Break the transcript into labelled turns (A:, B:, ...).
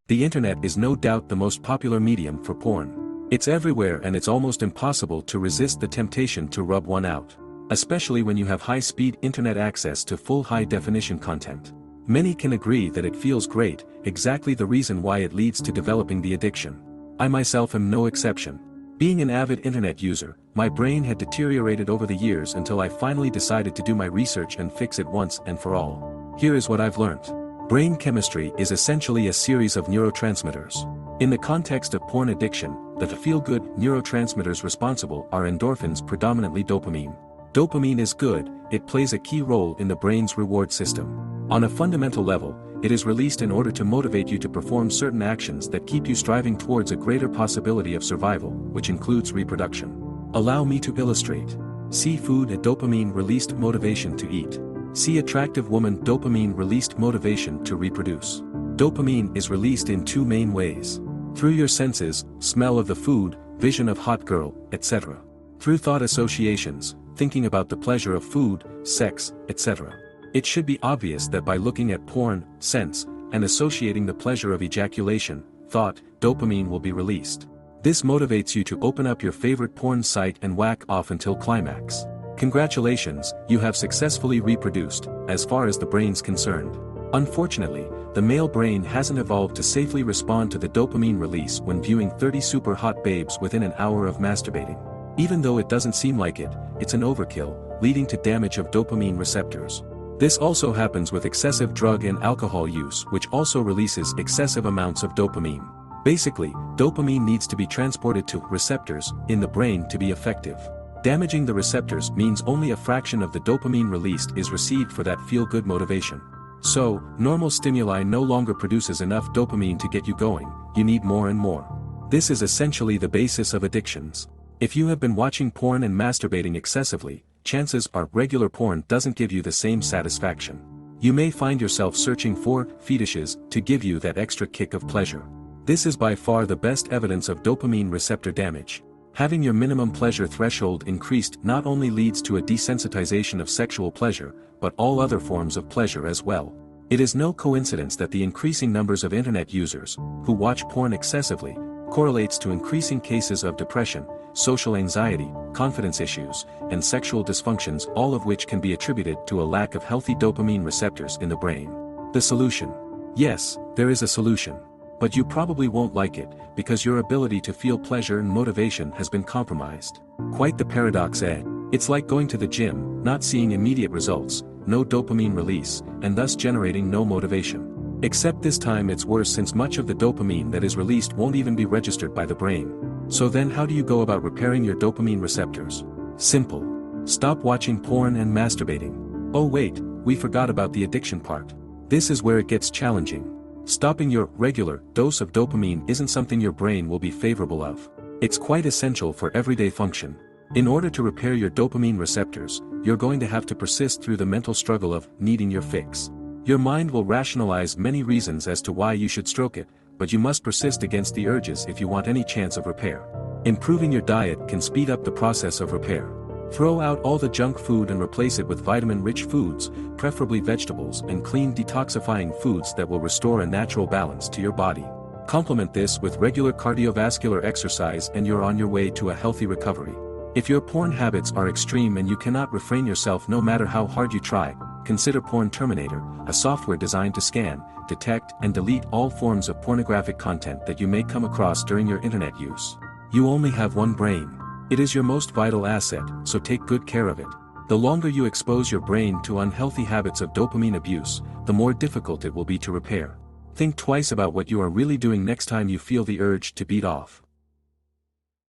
A: The internet is no doubt the most popular medium for porn. It's everywhere and it's almost impossible to resist the temptation to rub one out. Especially when you have high-speed internet access to full high-definition content. Many can agree that it feels great, exactly the reason why it leads to developing the addiction. I myself am no exception. Being an avid internet user, my brain had deteriorated over the years until I finally decided to do my research and fix it once and for all. Here is what I've learned. Brain chemistry is essentially a series of neurotransmitters. In the context of porn addiction, the feel-good neurotransmitters responsible are endorphins, predominantly dopamine. Dopamine is good, it plays a key role in the brain's reward system. On a fundamental level, it is released in order to motivate you to perform certain actions that keep you striving towards a greater possibility of survival, which includes reproduction. Allow me to illustrate. See food, a dopamine-released motivation to eat. See attractive woman, dopamine-released motivation to reproduce. Dopamine is released in two main ways. Through your senses, smell of the food, vision of hot girl, etc. Through thought associations, thinking about the pleasure of food, sex, etc. It should be obvious that by looking at porn, sense, and associating the pleasure of ejaculation, thought, dopamine will be released. This motivates you to open up your favorite porn site and whack off until climax. Congratulations, you have successfully reproduced, as far as the brain's concerned. Unfortunately, the male brain hasn't evolved to safely respond to the dopamine release when viewing 30 super hot babes within an hour of masturbating. Even though it doesn't seem like it, it's an overkill, leading to damage of dopamine receptors. This also happens with excessive drug and alcohol use, which also releases excessive amounts of dopamine. Basically, dopamine needs to be transported to receptors in the brain to be effective. Damaging the receptors means only a fraction of the dopamine released is received for that feel-good motivation. So, normal stimuli no longer produces enough dopamine to get you going, you need more and more. This is essentially the basis of addictions. If you have been watching porn and masturbating excessively, chances are regular porn doesn't give you the same satisfaction. You may find yourself searching for fetishes to give you that extra kick of pleasure. This is by far the best evidence of dopamine receptor damage. Having your minimum pleasure threshold increased not only leads to a desensitization of sexual pleasure, but all other forms of pleasure as well. It is no coincidence that the increasing numbers of internet users, who watch porn excessively, correlates to increasing cases of depression, social anxiety, confidence issues, and sexual dysfunctions, all of which can be attributed to a lack of healthy dopamine receptors in the brain. The solution? Yes, there is a solution. But you probably won't like it, because your ability to feel pleasure and motivation has been compromised. Quite the paradox, eh? It's like going to the gym, not seeing immediate results, no dopamine release, and thus generating no motivation. Except this time it's worse, since much of the dopamine that is released won't even be registered by the brain. So then how do you go about repairing your dopamine receptors? Simple. Stop watching porn and masturbating. Oh wait, we forgot about the addiction part. This is where it gets challenging. Stopping your regular dose of dopamine isn't something your brain will be favorable of. It's quite essential for everyday function. In order to repair your dopamine receptors, you're going to have to persist through the mental struggle of needing your fix. Your mind will rationalize many reasons as to why you should stroke it, but you must persist against the urges if you want any chance of repair. Improving your diet can speed up the process of repair. Throw out all the junk food and replace it with vitamin-rich foods, preferably vegetables, and clean, detoxifying foods that will restore a natural balance to your body. Complement this with regular cardiovascular exercise and you're on your way to a healthy recovery. If your porn habits are extreme and you cannot refrain yourself no matter how hard you try, consider Porn Terminator, a software designed to scan, detect, and delete all forms of pornographic content that you may come across during your internet use. You only have one brain. It is your most vital asset, so take good care of it. The longer you expose your brain to unhealthy habits of dopamine abuse, the more difficult it will be to repair. Think twice about what you are really doing next time you feel the urge to beat off.